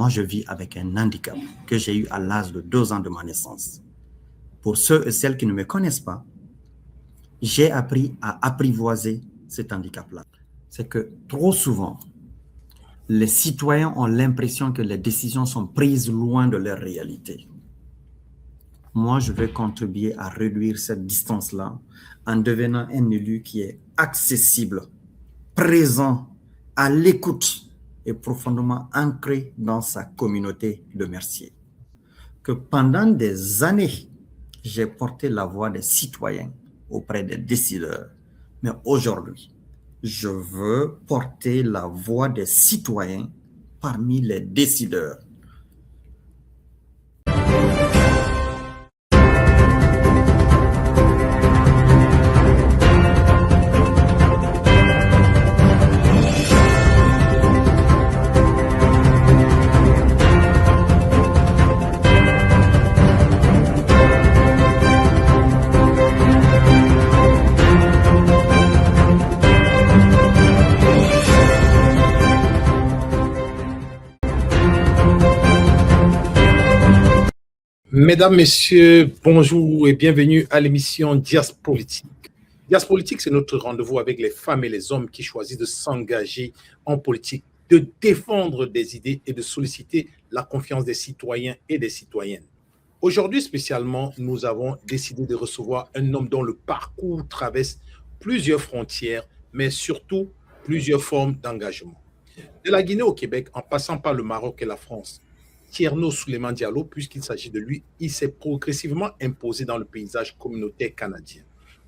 Moi, je vis avec un handicap que j'ai eu à l'âge de 2 ans de ma naissance. Pour ceux et celles qui ne me connaissent pas, j'ai appris à apprivoiser cet handicap-là. C'est que trop souvent, les citoyens ont l'impression que les décisions sont prises loin de leur réalité. Moi, je vais contribuer à réduire cette distance-là en devenant un élu qui est accessible, présent, à l'écoute et profondément ancré dans sa communauté de Mercier. Que pendant des années, j'ai porté la voix des citoyens auprès des décideurs. Mais aujourd'hui, je veux porter la voix des citoyens parmi les décideurs. Mesdames, Messieurs, bonjour et bienvenue à l'émission Dias Politique. Dias Politique, c'est notre rendez-vous avec les femmes et les hommes qui choisissent de s'engager en politique, de défendre des idées et de solliciter la confiance des citoyens et des citoyennes. Aujourd'hui, spécialement, nous avons décidé de recevoir un homme dont le parcours traverse plusieurs frontières, mais surtout plusieurs formes d'engagement. De la Guinée au Québec, en passant par le Maroc et la France, Thierno Souleymane Diallo, puisqu'il s'agit de lui, il s'est progressivement imposé dans le paysage communautaire canadien.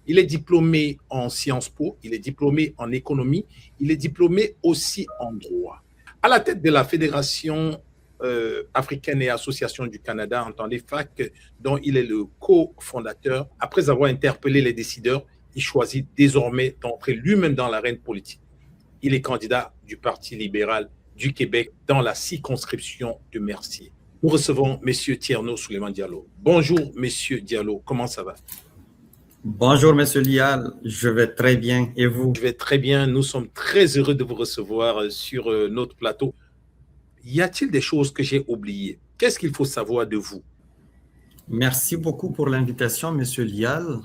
Il est diplômé en Sciences Po, il est diplômé en économie, il est diplômé aussi en droit. À la tête de la Fédération africaine et association du Canada, entendez FAC, dont il est le cofondateur, après avoir interpellé les décideurs, il choisit désormais d'entrer lui-même dans l'arène politique. Il est candidat du Parti libéral du Québec dans la circonscription de Mercier. Nous recevons M. Thierno Souleymane Diallo. Bonjour, M. Diallo, comment ça va? Bonjour, M. Lial, je vais très bien. Et vous? Je vais très bien. Nous sommes très heureux de vous recevoir sur notre plateau. Y a-t-il des choses que j'ai oubliées? Qu'est-ce qu'il faut savoir de vous? Merci beaucoup pour l'invitation, M. Lial.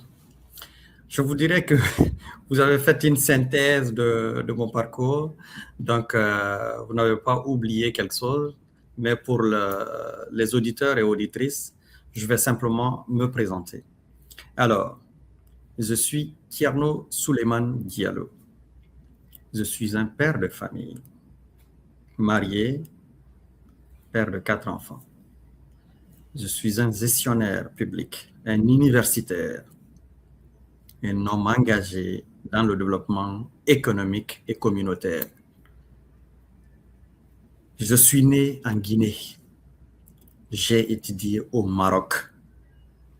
Je vous dirais que vous avez fait une synthèse de mon parcours, donc vous n'avez pas oublié quelque chose, mais pour les auditeurs et auditrices, je vais simplement me présenter. Alors, je suis Thierno Souleymane Diallo. Je suis un père de famille, marié, père de 4 enfants. Je suis un gestionnaire public, un universitaire, un homme engagé dans le développement économique et communautaire. Je suis né en Guinée. J'ai étudié au Maroc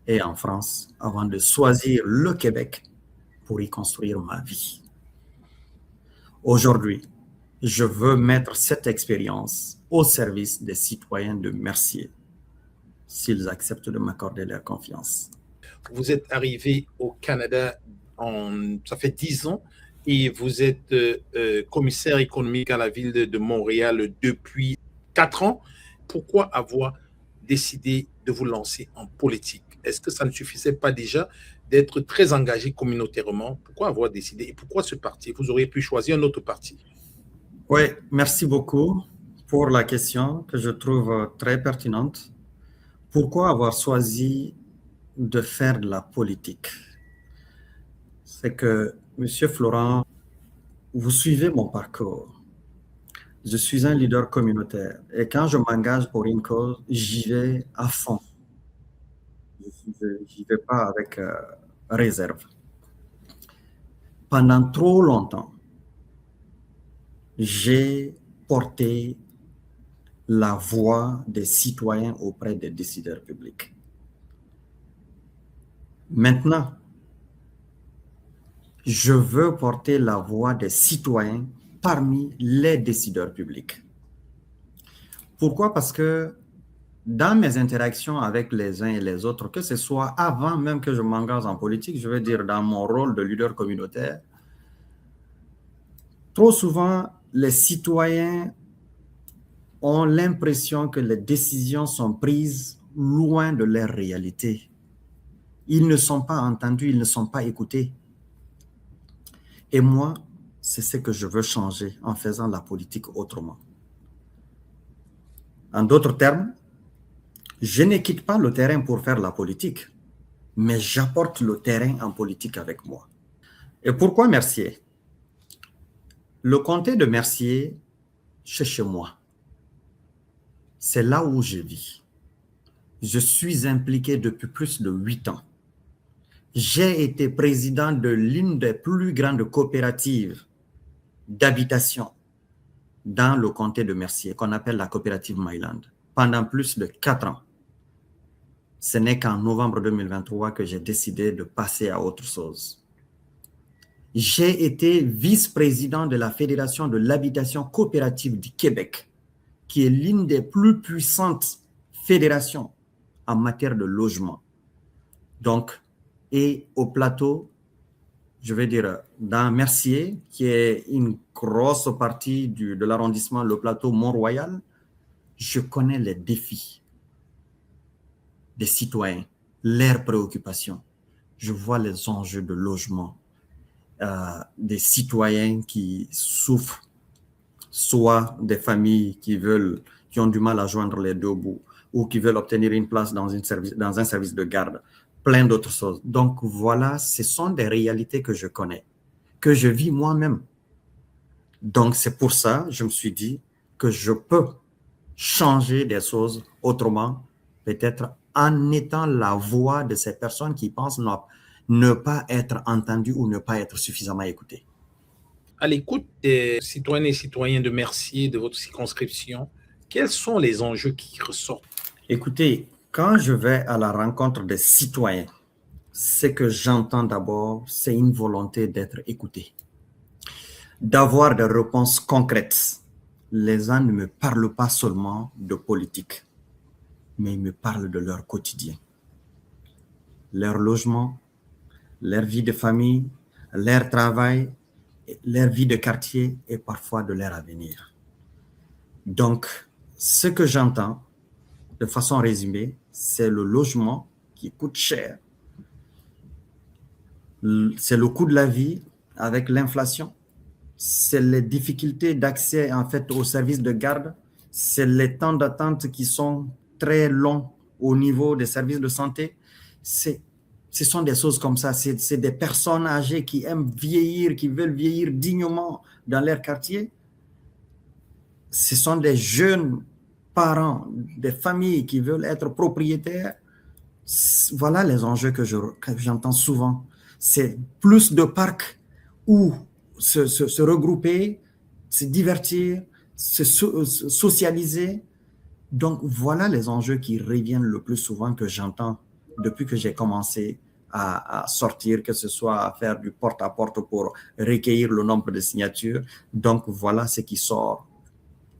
et en France avant de choisir le Québec pour y construire ma vie. Aujourd'hui, je veux mettre cette expérience au service des citoyens de Mercier, s'ils acceptent de m'accorder leur confiance. Vous êtes arrivé au Canada, ça fait 10 ans, et vous êtes commissaire économique à la ville de Montréal depuis 4 ans. Pourquoi avoir décidé de vous lancer en politique? Est-ce que ça ne suffisait pas déjà d'être très engagé communautairement? Pourquoi avoir décidé et pourquoi ce parti? Vous auriez pu choisir un autre parti. Oui, merci beaucoup pour la question que je trouve très pertinente. Pourquoi avoir choisi de faire de la politique? C'est que, Monsieur Florent, vous suivez mon parcours. Je suis un leader communautaire et quand je m'engage pour une cause, j'y vais à fond. J'y vais pas avec réserve. Pendant trop longtemps, j'ai porté la voix des citoyens auprès des décideurs publics. Maintenant, je veux porter la voix des citoyens parmi les décideurs publics. Pourquoi? Parce que dans mes interactions avec les uns et les autres, que ce soit avant même que je m'engage en politique, je veux dire dans mon rôle de leader communautaire, trop souvent, les citoyens ont l'impression que les décisions sont prises loin de leur réalité. Ils ne sont pas entendus, ils ne sont pas écoutés. Et moi, c'est ce que je veux changer en faisant la politique autrement. En d'autres termes, je ne quitte pas le terrain pour faire la politique, mais j'apporte le terrain en politique avec moi. Et pourquoi Mercier? Le comté de Mercier, c'est chez moi. C'est là où je vis. Je suis impliqué depuis plus de 8 ans. J'ai été président de l'une des plus grandes coopératives d'habitation dans le comté de Mercier, qu'on appelle la coopérative Myland, pendant plus de 4 ans. Ce n'est qu'en novembre 2023 que j'ai décidé de passer à autre chose. J'ai été vice-président de la Fédération de l'habitation coopérative du Québec, qui est l'une des plus puissantes fédérations en matière de logement. Donc, et au plateau, je vais dire, dans Mercier, qui est une grosse partie de l'arrondissement, le plateau Mont-Royal, je connais les défis des citoyens, leurs préoccupations. Je vois les enjeux de logement des citoyens qui souffrent, soit des familles qui ont du mal à joindre les deux bouts ou qui veulent obtenir une place dans un service de garde, plein d'autres choses. Donc voilà, ce sont des réalités que je connais, que je vis moi-même. Donc c'est pour ça que je me suis dit que je peux changer des choses autrement, peut-être en étant la voix de ces personnes qui pensent ne pas être entendues ou ne pas être suffisamment écoutées. À l'écoute des citoyennes et citoyens de Mercier, de votre circonscription, quels sont les enjeux qui ressortent? Écoutez, quand je vais à la rencontre des citoyens, ce que j'entends d'abord, c'est une volonté d'être écouté, d'avoir des réponses concrètes. Les gens ne me parlent pas seulement de politique, mais ils me parlent de leur quotidien, leur logement, leur vie de famille, leur travail, leur vie de quartier et parfois de leur avenir. Donc, ce que j'entends, de façon résumée, c'est le logement qui coûte cher. C'est le coût de la vie avec l'inflation. C'est les difficultés d'accès en fait aux services de garde. C'est les temps d'attente qui sont très longs au niveau des services de santé. Ce sont des choses comme ça. C'est des personnes âgées qui aiment vieillir, qui veulent vieillir dignement dans leur quartier. Ce sont des jeunes parents, des familles qui veulent être propriétaires. Voilà les enjeux que j'entends souvent. C'est plus de parcs où se regrouper, se divertir, se socialiser. Donc, voilà les enjeux qui reviennent le plus souvent que j'entends depuis que j'ai commencé à sortir, que ce soit à faire du porte-à-porte pour recueillir le nombre de signatures. Donc, voilà ce qui sort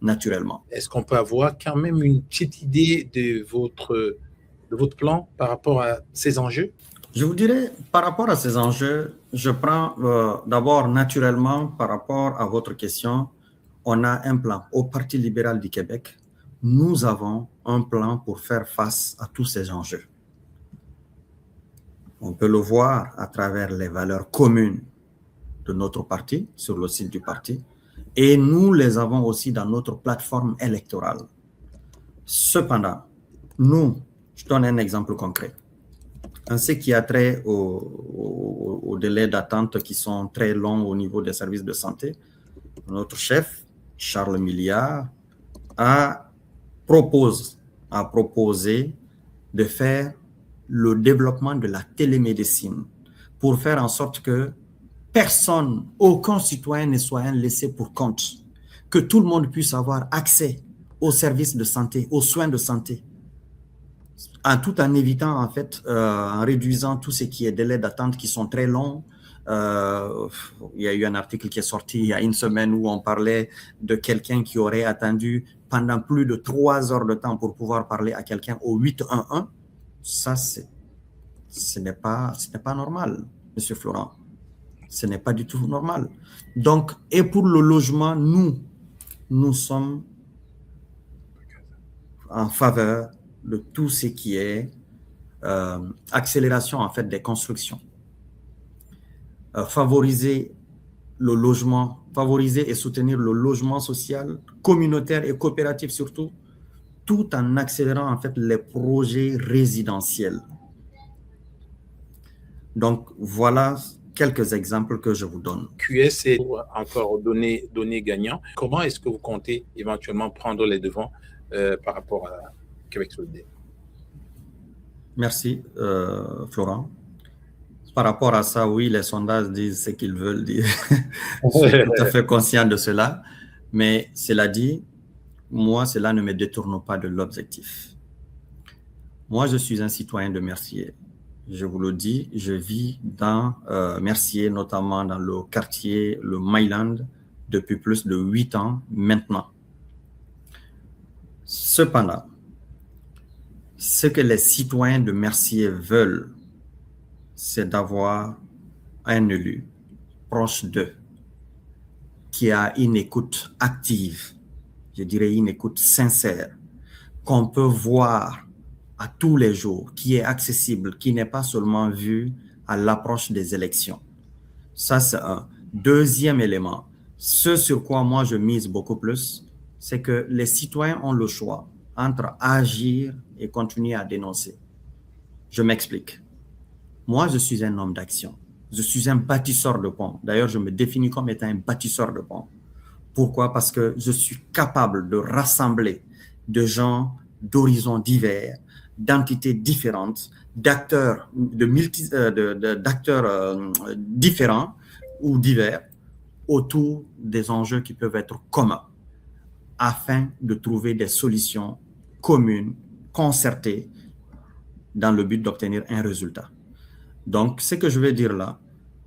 naturellement. Est-ce qu'on peut avoir quand même une petite idée de votre plan par rapport à ces enjeux? Je vous dirais, par rapport à ces enjeux, je prends d'abord naturellement par rapport à votre question, on a un plan. Au Parti libéral du Québec, nous avons un plan pour faire face à tous ces enjeux. On peut le voir à travers les valeurs communes de notre parti, sur le site du parti, et nous les avons aussi dans notre plateforme électorale. Cependant, je donne un exemple concret. En ce qui a trait aux délais d'attente qui sont très longs au niveau des services de santé, notre chef, Charles Milliard, a proposé de faire le développement de la télémédecine pour faire en sorte que personne, aucun citoyen ne soit laissé pour compte, que tout le monde puisse avoir accès aux services de santé, aux soins de santé, tout en évitant, en fait, en réduisant tout ce qui est délais d'attente qui sont très longs. Il y a eu un article qui est sorti il y a une semaine où on parlait de quelqu'un qui aurait attendu pendant plus de 3 heures de temps pour pouvoir parler à quelqu'un au 811. Ça, ce n'est pas normal, Monsieur Florent. Ce n'est pas du tout normal. Donc, et pour le logement, nous sommes en faveur de tout ce qui est accélération en fait des constructions, favoriser le logement, favoriser et soutenir le logement social, communautaire et coopératif surtout, tout en accélérant en fait les projets résidentiels. Donc voilà quelques exemples que je vous donne. QS est encore donné gagnant. Comment est-ce que vous comptez éventuellement prendre les devants par rapport à Québec solidaire? Merci, Florent. Par rapport à ça, oui, les sondages disent ce qu'ils veulent dire. Je suis tout à fait conscient de cela. Mais cela dit, moi, cela ne me détourne pas de l'objectif. Moi, je suis un citoyen de Mercier. Je vous le dis, je vis dans Mercier, notamment dans le quartier, le Myland, depuis plus de 8 ans maintenant. Cependant, ce que les citoyens de Mercier veulent, c'est d'avoir un élu proche d'eux, qui a une écoute active, je dirais une écoute sincère, qu'on peut voir à tous les jours, qui est accessible, qui n'est pas seulement vu à l'approche des élections. Ça, c'est un. Deuxième élément, ce sur quoi moi je mise beaucoup plus, c'est que les citoyens ont le choix entre agir et continuer à dénoncer. Je m'explique. Moi, je suis un homme d'action. Je suis un bâtisseur de ponts. D'ailleurs, je me définis comme étant un bâtisseur de ponts. Pourquoi? Parce que je suis capable de rassembler des gens d'horizons divers, d'entités différentes, d'acteurs différents ou divers autour des enjeux qui peuvent être communs afin de trouver des solutions communes, concertées, dans le but d'obtenir un résultat. Donc, ce que je veux dire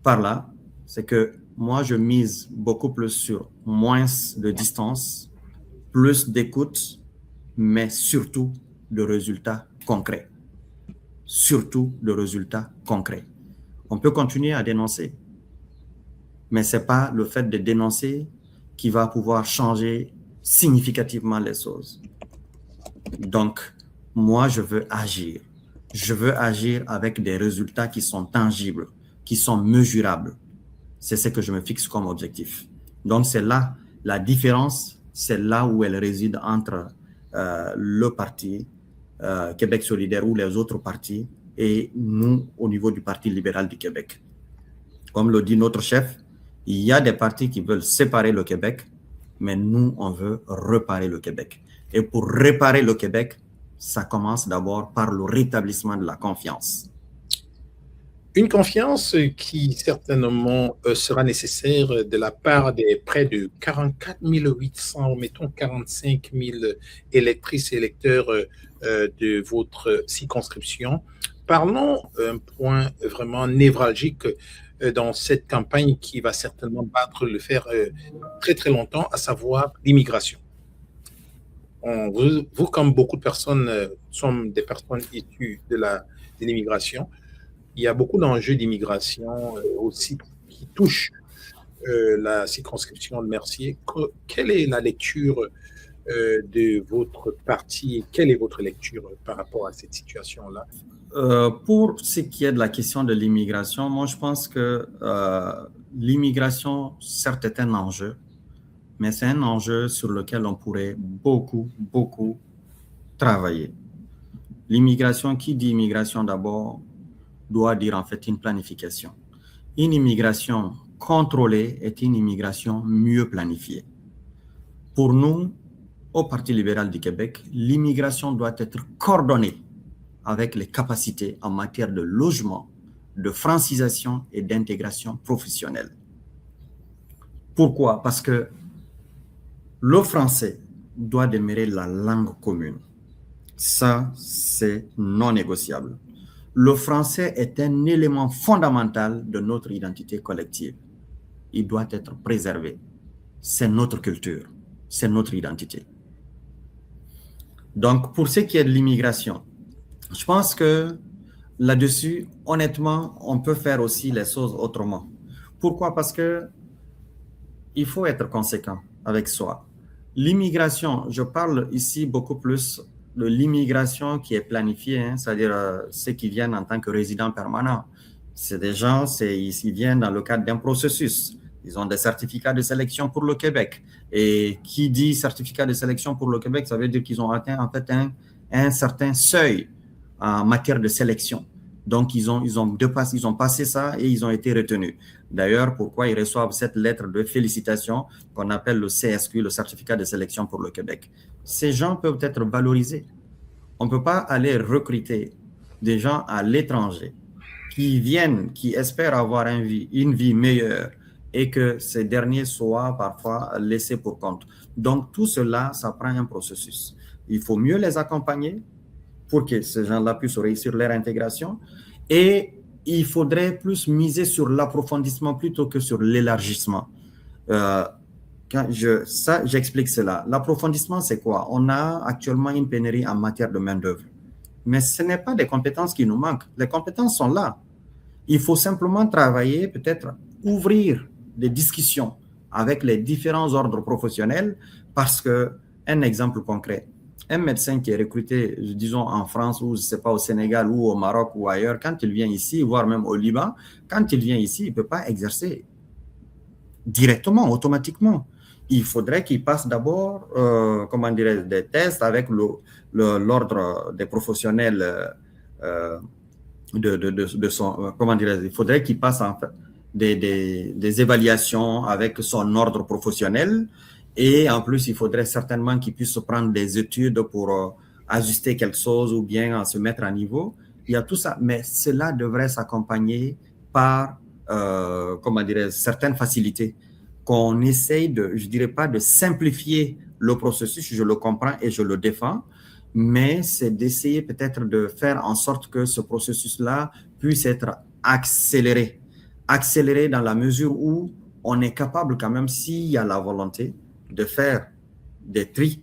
par là, c'est que moi, je mise beaucoup plus sur moins de distance, plus d'écoute, mais surtout de résultats concrets. Surtout de résultats concrets. On peut continuer à dénoncer, mais ce n'est pas le fait de dénoncer qui va pouvoir changer significativement les choses. Donc, moi, je veux agir. Je veux agir avec des résultats qui sont tangibles, qui sont mesurables. C'est ce que je me fixe comme objectif. Donc, c'est là la différence, c'est là où elle réside entre le parti Québec solidaire ou les autres partis et nous au niveau du Parti libéral du Québec. Comme le dit notre chef, il y a des partis qui veulent séparer le Québec, mais nous, on veut réparer le Québec. Et pour réparer le Québec, ça commence d'abord par le rétablissement de la confiance. Une confiance qui certainement sera nécessaire de la part des près de 44 800, mettons 45 000 électrices et électeurs de votre circonscription. Parlons d'un point vraiment névralgique dans cette campagne qui va certainement battre le fer très très longtemps, à savoir l'immigration. Vous, comme beaucoup de personnes, sommes des personnes issues de l'immigration. Il y a beaucoup d'enjeux d'immigration aussi qui touchent la circonscription de Mercier. Quelle est la lecture de votre parti et quelle est votre lecture par rapport à cette situation-là? Pour ce qui est de la question de l'immigration, moi je pense que l'immigration, certes, est un enjeu, mais c'est un enjeu sur lequel on pourrait beaucoup travailler. L'immigration, qui dit immigration d'abord, doit dire en fait une planification. Une immigration contrôlée est une immigration mieux planifiée. Pour nous, au Parti libéral du Québec, l'immigration doit être coordonnée avec les capacités en matière de logement, de francisation et d'intégration professionnelle. Pourquoi? Parce que le français doit demeurer la langue commune. Ça, c'est non négociable. Le français est un élément fondamental de notre identité collective. Il doit être préservé. C'est notre culture, c'est notre identité. Donc, pour ce qui est de l'immigration, je pense que là-dessus, honnêtement, on peut faire aussi les choses autrement. Pourquoi? Parce que il faut être conséquent avec soi. L'immigration, je parle ici beaucoup plus de l'immigration qui est planifiée, hein, c'est-à-dire ceux qui viennent en tant que résidents permanents. C'est des gens, ils viennent dans le cadre d'un processus. Ils ont des certificats de sélection pour le Québec. Et qui dit certificat de sélection pour le Québec, ça veut dire qu'ils ont atteint en fait un certain seuil en matière de sélection. Donc, ils ont passé ça et ils ont été retenus. D'ailleurs, pourquoi ils reçoivent cette lettre de félicitations qu'on appelle le CSQ, le certificat de sélection pour le Québec. Ces gens peuvent être valorisés. On ne peut pas aller recruter des gens à l'étranger qui viennent, qui espèrent avoir une vie meilleure et que ces derniers soient parfois laissés pour compte. Donc, tout cela, ça prend un processus. Il faut mieux les accompagner pour que ces gens-là puissent réussir leur intégration. Et il faudrait plus miser sur l'approfondissement plutôt que sur l'élargissement. J'explique cela. L'approfondissement, c'est quoi? On a actuellement une pénurie en matière de main-d'œuvre. Mais ce n'est pas des compétences qui nous manquent. Les compétences sont là. Il faut simplement travailler, peut-être ouvrir des discussions avec les différents ordres professionnels parce que, un exemple concret, un médecin qui est recruté, disons, en France ou, je ne sais pas, au Sénégal ou au Maroc ou ailleurs, quand il vient ici, voire même au Liban, quand il vient ici, il ne peut pas exercer directement, automatiquement. Il faudrait qu'il passe d'abord, des tests avec l'ordre des professionnels de son, il faudrait qu'il passe en fait des évaluations avec son ordre professionnel. Et en plus, il faudrait certainement qu'il puisse prendre des études pour ajuster quelque chose ou bien se mettre à niveau. Il y a tout ça, mais cela devrait s'accompagner par, certaines facilités qu'on essaye de, je dirais pas de simplifier le processus, je le comprends et je le défends, mais c'est d'essayer peut-être de faire en sorte que ce processus-là puisse être accéléré. Accéléré dans la mesure où on est capable quand même, s'il y a la volonté, de faire des tris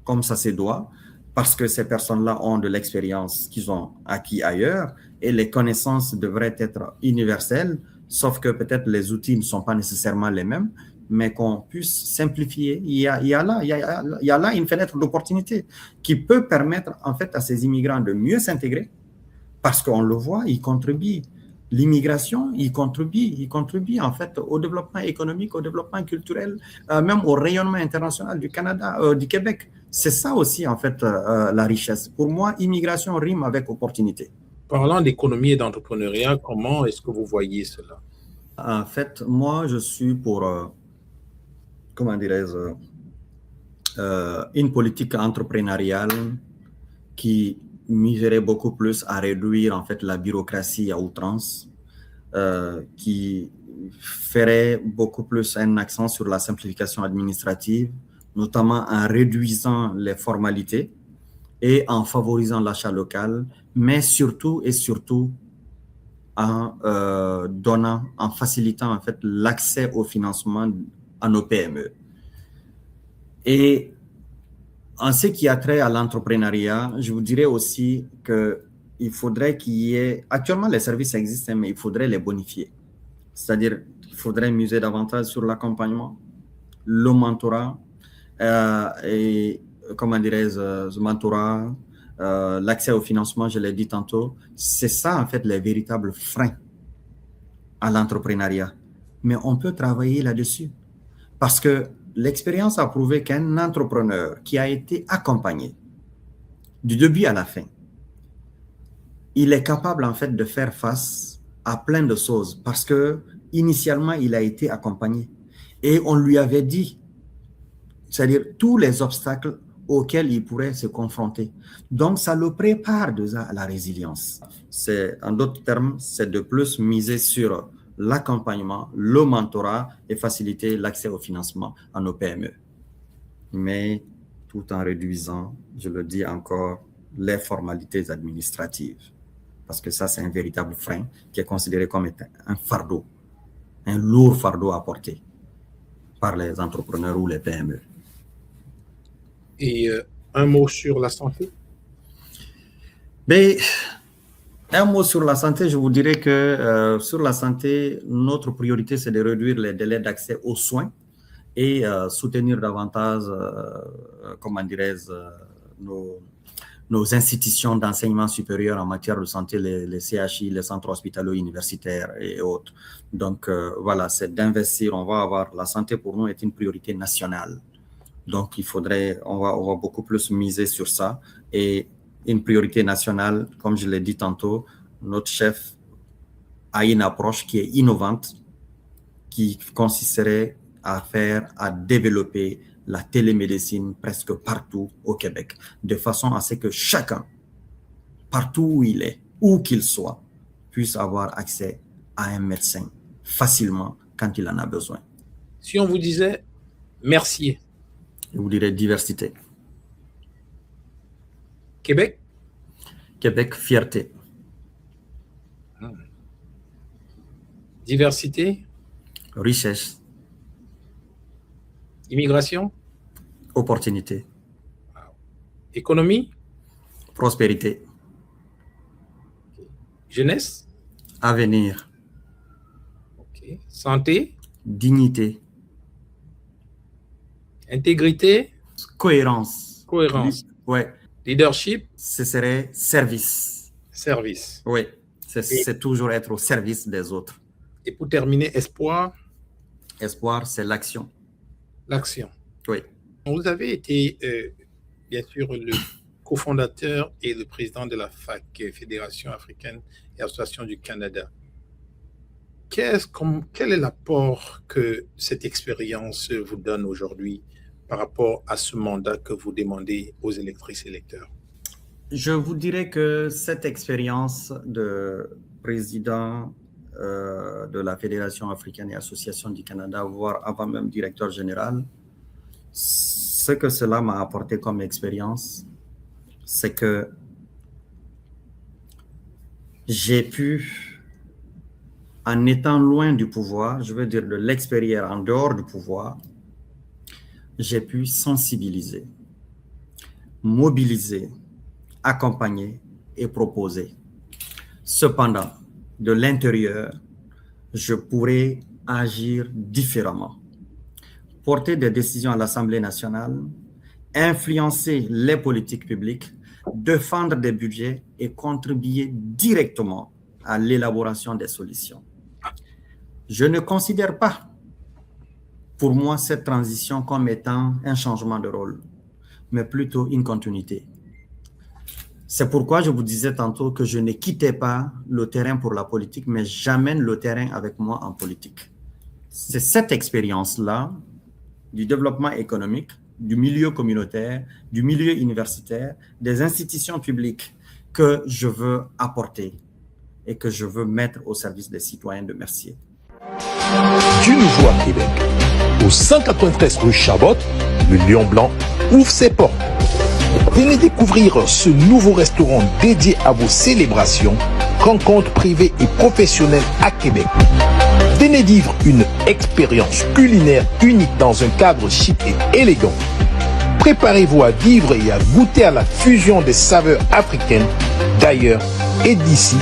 comme ça se doit, parce que ces personnes-là ont de l'expérience qu'ils ont acquis ailleurs et les connaissances devraient être universelles, sauf que peut-être les outils ne sont pas nécessairement les mêmes, mais qu'on puisse simplifier. Il y a là une fenêtre d'opportunité qui peut permettre en fait à ces immigrants de mieux s'intégrer, parce qu'on le voit, ils contribuent. L'immigration, il contribue en fait au développement économique, au développement culturel, même au rayonnement international du Canada, du Québec. C'est ça aussi en fait la richesse. Pour moi, immigration rime avec opportunité. Parlant d'économie et d'entrepreneuriat, comment est-ce que vous voyez cela? En fait, moi, je suis pour, une politique entrepreneuriale qui miserait beaucoup plus à réduire en fait la bureaucratie à outrance, qui ferait beaucoup plus un accent sur la simplification administrative, notamment en réduisant les formalités et en favorisant l'achat local, mais surtout en en facilitant en fait l'accès au financement à nos PME. Et en ce qui a trait à l'entrepreneuriat, je vous dirais aussi qu'il faudrait qu'il y ait... Actuellement, les services existent, mais il faudrait les bonifier. C'est-à-dire qu'il faudrait miser davantage sur l'accompagnement, le mentorat, l'accès au financement, je l'ai dit tantôt. C'est ça, en fait, les véritables freins à l'entrepreneuriat. Mais on peut travailler là-dessus. Parce que l'expérience a prouvé qu'un entrepreneur qui a été accompagné du début à la fin, il est capable en fait de faire face à plein de choses parce que initialement il a été accompagné et on lui avait dit, c'est-à-dire tous les obstacles auxquels il pourrait se confronter. Donc ça le prépare déjà à la résilience. En d'autres termes, c'est de plus miser sur l'accompagnement, le mentorat et faciliter l'accès au financement à nos PME. Mais tout en réduisant, je le dis encore, les formalités administratives. Parce que ça, c'est un véritable frein qui est considéré comme un fardeau, un lourd fardeau à porter par les entrepreneurs ou les PME. Et un mot sur la santé? Mais, un mot sur la santé, je vous dirais que sur la santé, notre priorité, c'est de réduire les délais d'accès aux soins et soutenir davantage, nos institutions d'enseignement supérieur en matière de santé, les CHI, les centres hospitalo-universitaires et autres. Donc, voilà, c'est d'investir. On va avoir, la santé pour nous est une priorité nationale. Donc, on va beaucoup plus miser sur ça. Et une priorité nationale, comme je l'ai dit tantôt, notre chef a une approche qui est innovante, qui consisterait à développer la télémédecine presque partout au Québec, de façon à ce que chacun, partout où il est, où qu'il soit, puisse avoir accès à un médecin facilement quand il en a besoin. Si on vous disait Mercier, je vous dirais diversité. Québec? Québec, fierté. Diversité? Richesse. Immigration? Opportunité. Économie? Prospérité. Jeunesse? Avenir. Okay. Santé? Dignité. Intégrité? Cohérence. Cohérence. Ouais. Leadership? Ce serait service. Service. Oui, c'est toujours être au service des autres. Et pour terminer, espoir? Espoir, c'est l'action. L'action. Oui. Vous avez été, bien sûr, le cofondateur et le président de la FAC, Fédération africaine et Association du Canada. Quel est l'apport que cette expérience vous donne aujourd'hui par rapport à ce mandat que vous demandez aux électrices et électeurs? Je vous dirais que cette expérience de président de la Fédération africaine et Association du Canada, voire avant même directeur général, ce que cela m'a apporté comme expérience, c'est que j'ai pu, en étant loin du pouvoir, je veux dire de l'extérieur, en dehors du pouvoir, j'ai pu sensibiliser, mobiliser, accompagner et proposer. Cependant, de l'intérieur, je pourrais agir différemment, porter des décisions à l'Assemblée nationale, influencer les politiques publiques, défendre des budgets et contribuer directement à l'élaboration des solutions. Je ne considère pas, pour moi, cette transition comme étant un changement de rôle, mais plutôt une continuité. C'est pourquoi je vous disais tantôt que je ne quittais pas le terrain pour la politique, mais j'amène le terrain avec moi en politique. C'est cette expérience-là du développement économique, du milieu communautaire, du milieu universitaire, des institutions publiques que je veux apporter et que je veux mettre au service des citoyens de Mercier. Du nouveau à Québec, au 193 rue Chabot, le Lion Blanc ouvre ses portes. Venez découvrir ce nouveau restaurant dédié à vos célébrations, rencontres privées et professionnelles à Québec. Venez vivre une expérience culinaire unique dans un cadre chic et élégant. Préparez-vous à vivre et à goûter à la fusion des saveurs africaines, d'ailleurs et d'ici,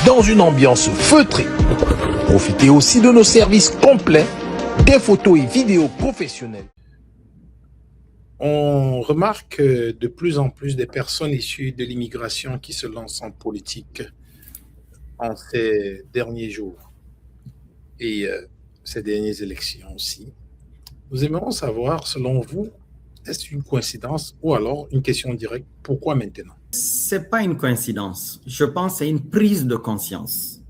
dans une ambiance feutrée. Profitez aussi de nos services complets, des photos et vidéos professionnelles. On remarque de plus en plus des personnes issues de l'immigration qui se lancent en politique en ces derniers jours et ces dernières élections aussi. Nous aimerions savoir, selon vous, est-ce une coïncidence ou alors une question directe, pourquoi maintenant? Ce n'est pas une coïncidence. Je pense que c'est une prise de conscience.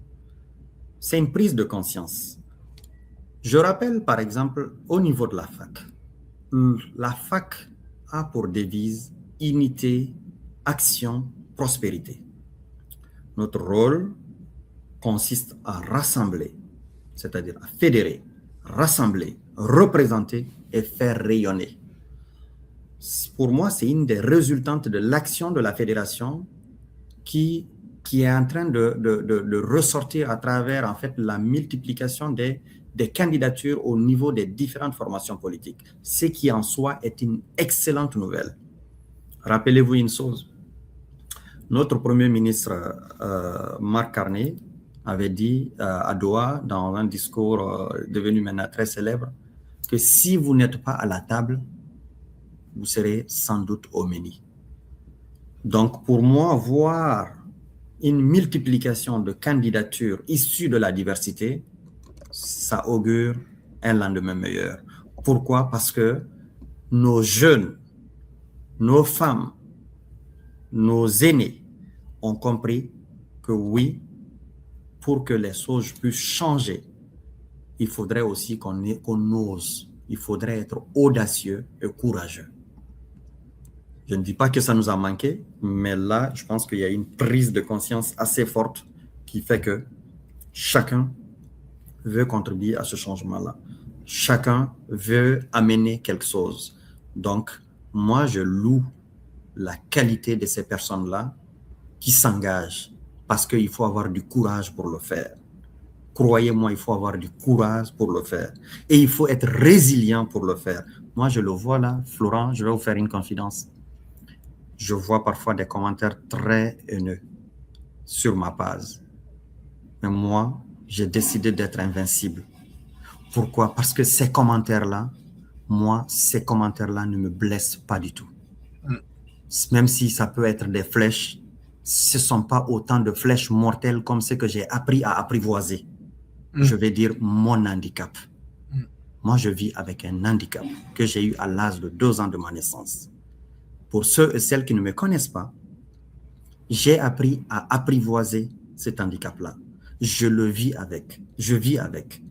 C'est une prise de conscience. Je rappelle, par exemple, au niveau de la fac, la fac a pour devise unité, action, prospérité. Notre rôle consiste à rassembler, c'est-à-dire à fédérer, rassembler, représenter et faire rayonner. Pour moi, c'est une des résultantes de l'action de la fédération qui est en train de ressortir à travers en fait, la multiplication des candidatures au niveau des différentes formations politiques, ce qui en soi est une excellente nouvelle. Rappelez-vous une chose, notre Premier ministre Marc Carney avait dit à Doha, dans un discours devenu maintenant très célèbre, que si vous n'êtes pas à la table, vous serez sans doute au menu. Donc, pour moi, voir une multiplication de candidatures issues de la diversité, ça augure un lendemain meilleur. Pourquoi? Parce que nos jeunes, nos femmes, nos aînés ont compris que oui, pour que les choses puissent changer, il faudrait aussi qu'on ose. Il faudrait être audacieux et courageux. Je ne dis pas que ça nous a manqué, mais là, je pense qu'il y a une prise de conscience assez forte qui fait que chacun veut contribuer à ce changement-là. Chacun veut amener quelque chose. Donc, moi, je loue la qualité de ces personnes-là qui s'engagent parce qu'il faut avoir du courage pour le faire. Croyez-moi, il faut avoir du courage pour le faire. Et il faut être résilient pour le faire. Moi, je le vois là, Florent, je vais vous faire une confidence. Je vois parfois des commentaires très haineux sur ma page. Mais moi, j'ai décidé d'être invincible. Pourquoi? Parce que ces commentaires-là, moi, ces commentaires-là ne me blessent pas du tout. Même si ça peut être des flèches, ce ne sont pas autant de flèches mortelles comme ce que j'ai appris à apprivoiser. Je vais dire mon handicap. Moi, je vis avec un handicap que j'ai eu à l'âge de 2 ans de ma naissance. Pour ceux et celles qui ne me connaissent pas, j'ai appris à apprivoiser cet handicap-là. Je le vis avec. Je vis avec.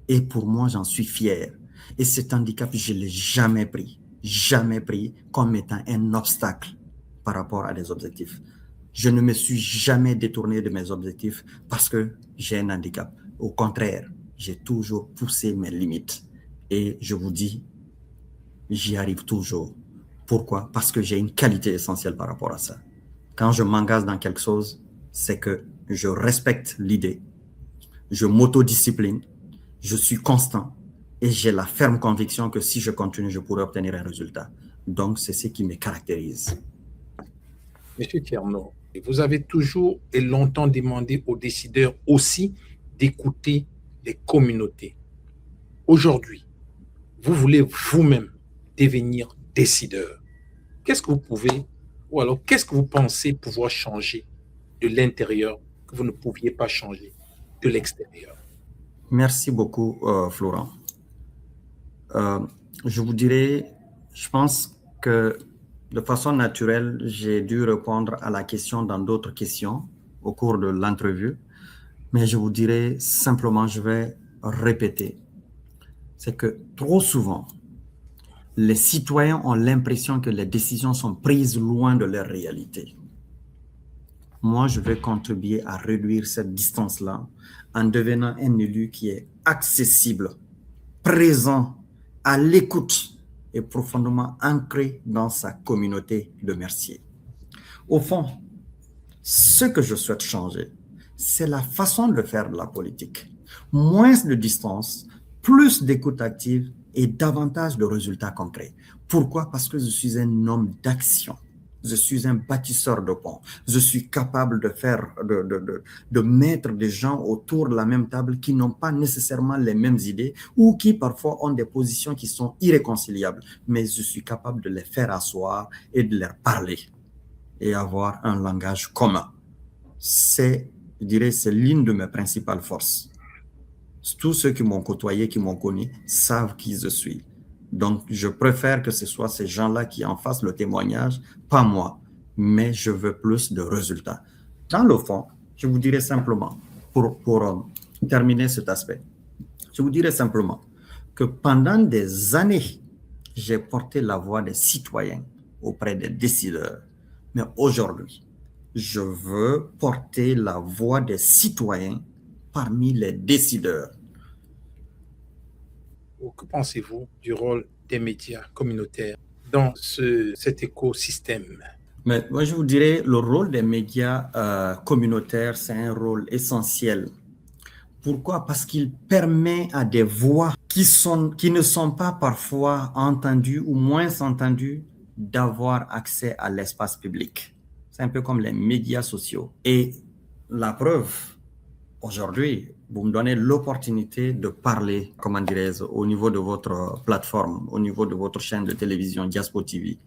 Et pour moi, j'en suis fier. Et cet handicap, je ne l'ai jamais pris comme étant un obstacle par rapport à des objectifs. Je ne me suis jamais détourné de mes objectifs parce que j'ai un handicap. Au contraire, j'ai toujours poussé mes limites. Et je vous dis, j'y arrive toujours. Pourquoi? Parce que j'ai une qualité essentielle par rapport à ça. Quand je m'engage dans quelque chose, c'est que je respecte l'idée, je m'autodiscipline, je suis constant et j'ai la ferme conviction que si je continue, je pourrai obtenir un résultat. Donc, c'est ce qui me caractérise. Monsieur Thierno, vous avez toujours et longtemps demandé aux décideurs aussi d'écouter les communautés. Aujourd'hui, vous voulez vous-même devenir décideur. Qu'est-ce que vous pouvez, ou alors qu'est-ce que vous pensez pouvoir changer de l'intérieur que vous ne pouviez pas changer de l'extérieur? Merci beaucoup, Florent. Je vous dirais, je pense que de façon naturelle, j'ai dû répondre à la question dans d'autres questions au cours de l'entrevue, mais je vous dirais simplement, je vais répéter, c'est que trop souvent, les citoyens ont l'impression que les décisions sont prises loin de leur réalité. Moi, je vais contribuer à réduire cette distance-là en devenant un élu qui est accessible, présent, à l'écoute et profondément ancré dans sa communauté de Mercier. Au fond, ce que je souhaite changer, c'est la façon de faire de la politique. Moins de distance, plus d'écoute active et davantage de résultats concrets. Pourquoi? Parce que je suis un homme d'action. Je suis un bâtisseur de ponts. Je suis capable de mettre des gens autour de la même table qui n'ont pas nécessairement les mêmes idées ou qui parfois ont des positions qui sont irréconciliables. Mais je suis capable de les faire asseoir et de leur parler et avoir un langage commun. C'est, je dirais, c'est l'une de mes principales forces. Tous ceux qui m'ont côtoyé, qui m'ont connu, savent qui je suis. Donc, je préfère que ce soit ces gens-là qui en fassent le témoignage, pas moi, mais je veux plus de résultats. Dans le fond, je vous dirais simplement, pour terminer cet aspect, je vous dirais simplement que pendant des années, j'ai porté la voix des citoyens auprès des décideurs. Mais aujourd'hui, je veux porter la voix des citoyens parmi les décideurs. Que pensez-vous du rôle des médias communautaires dans cet écosystème? Mais moi, je vous dirais, le rôle des médias communautaires, c'est un rôle essentiel. Pourquoi? Parce qu'il permet à des voix qui ne sont pas parfois entendues ou moins entendues d'avoir accès à l'espace public. C'est un peu comme les médias sociaux. Et la preuve, aujourd'hui, vous me donnez l'opportunité de parler, comment dirais-je, au niveau de votre plateforme, au niveau de votre chaîne de télévision Diaspo TV.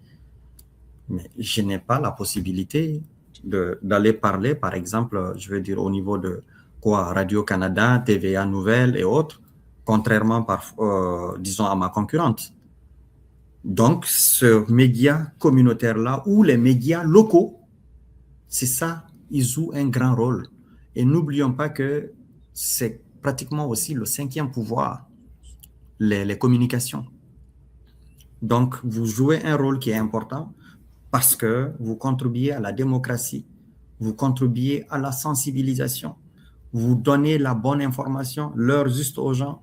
Mais je n'ai pas la possibilité d'aller parler, par exemple, je veux dire au niveau de Radio-Canada, TVA Nouvelles et autres, contrairement, disons, à ma concurrente. Donc, ce média communautaire-là ou les médias locaux, c'est ça, ils jouent un grand rôle. Et n'oublions pas que c'est pratiquement aussi le 5e pouvoir, les communications. Donc, vous jouez un rôle qui est important parce que vous contribuez à la démocratie, vous contribuez à la sensibilisation, vous donnez la bonne information, l'heure juste aux gens,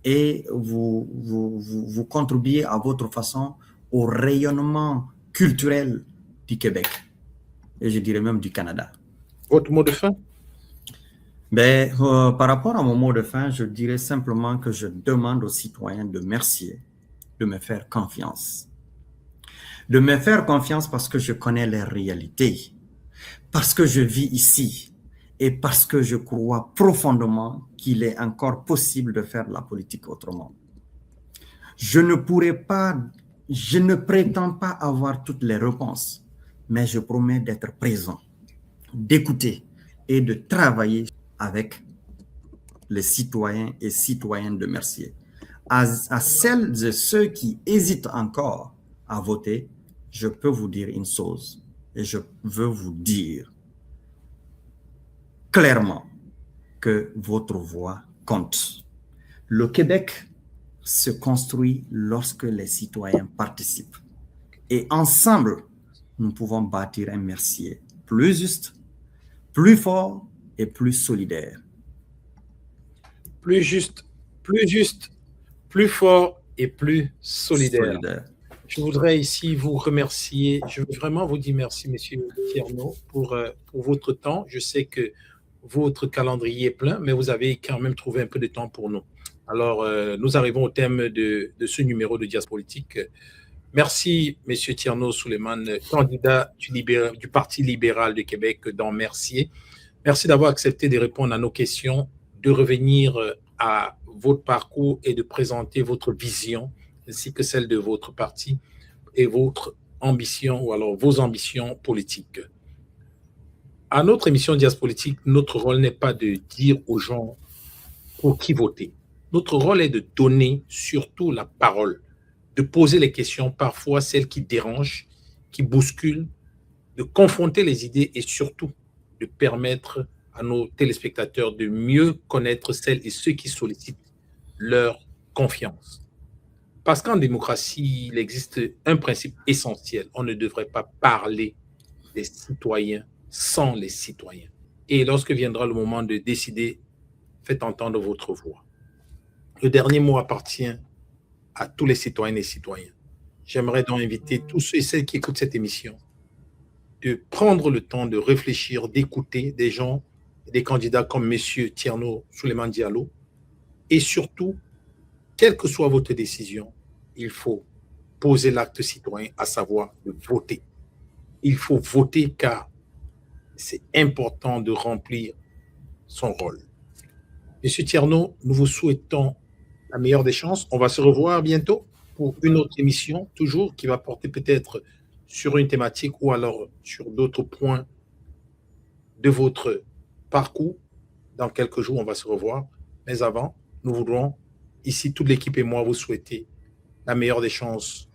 et vous contribuez à votre façon au rayonnement culturel du Québec, et je dirais même du Canada. Votre mot de fin? Par rapport à mon mot de fin, je dirais simplement que je demande aux citoyens de Mercier de me faire confiance. De me faire confiance parce que je connais les réalités, parce que je vis ici et parce que je crois profondément qu'il est encore possible de faire la politique autrement. Je ne prétends pas avoir toutes les réponses, mais je promets d'être présent, d'écouter et de travailler avec les citoyens et citoyennes de Mercier. À celles et ceux qui hésitent encore à voter, je peux vous dire une chose et je veux vous dire clairement que votre voix compte. Le Québec se construit lorsque les citoyens participent. Et ensemble, nous pouvons bâtir un Mercier plus juste, plus fort et plus solidaire. Plus juste, plus fort et plus solidaire. Je voudrais ici vous remercier. Je veux vraiment vous dire merci, Monsieur Thierno, pour votre temps. Je sais que votre calendrier est plein, mais vous avez quand même trouvé un peu de temps pour nous. Alors, nous arrivons au thème de ce numéro de Dias Politique. Merci, Monsieur Thierno Souleymane, candidat du Parti libéral de Québec dans Mercier. Merci d'avoir accepté de répondre à nos questions, de revenir à votre parcours et de présenter votre vision, ainsi que celle de votre parti et votre ambition, ou alors vos ambitions politiques. À notre émission Dias Politique, notre rôle n'est pas de dire aux gens pour qui voter. Notre rôle est de donner surtout la parole, de poser les questions, parfois celles qui dérangent, qui bousculent, de confronter les idées et surtout de permettre à nos téléspectateurs de mieux connaître celles et ceux qui sollicitent leur confiance. Parce qu'en démocratie, il existe un principe essentiel. On ne devrait pas parler des citoyens sans les citoyens. Et lorsque viendra le moment de décider, faites entendre votre voix. Le dernier mot appartient à tous les citoyennes et citoyens. J'aimerais donc inviter tous ceux et celles qui écoutent cette émission de prendre le temps de réfléchir, d'écouter des gens, des candidats comme M. Thierno Souleymane Diallo. Et surtout, quelle que soit votre décision, il faut poser l'acte citoyen, à savoir de voter. Il faut voter car c'est important de remplir son rôle. Monsieur Thierno, nous vous souhaitons la meilleure des chances. On va se revoir bientôt pour une autre émission, toujours, qui va porter peut-être sur une thématique ou alors sur d'autres points de votre parcours. Dans quelques jours, on va se revoir. Mais avant, nous voudrons, ici, toute l'équipe et moi, vous souhaiter la meilleure des chances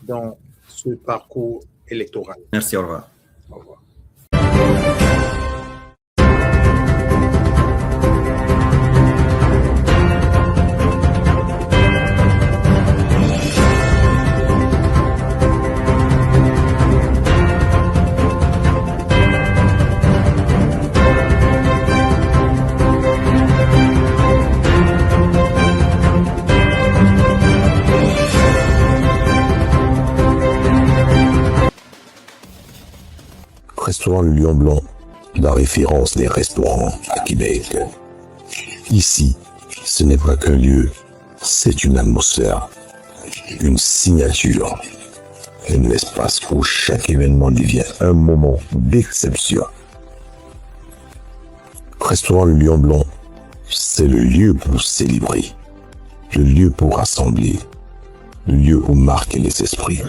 dans ce parcours électoral. Merci, au revoir. Au revoir. Restaurant Le Lion Blanc, la référence des restaurants à Québec. Ici, ce n'est pas qu'un lieu, c'est une atmosphère, une signature, un espace où chaque événement devient un moment d'exception. Restaurant Le Lion Blanc, c'est le lieu pour célébrer, le lieu pour rassembler, le lieu où marquer les esprits.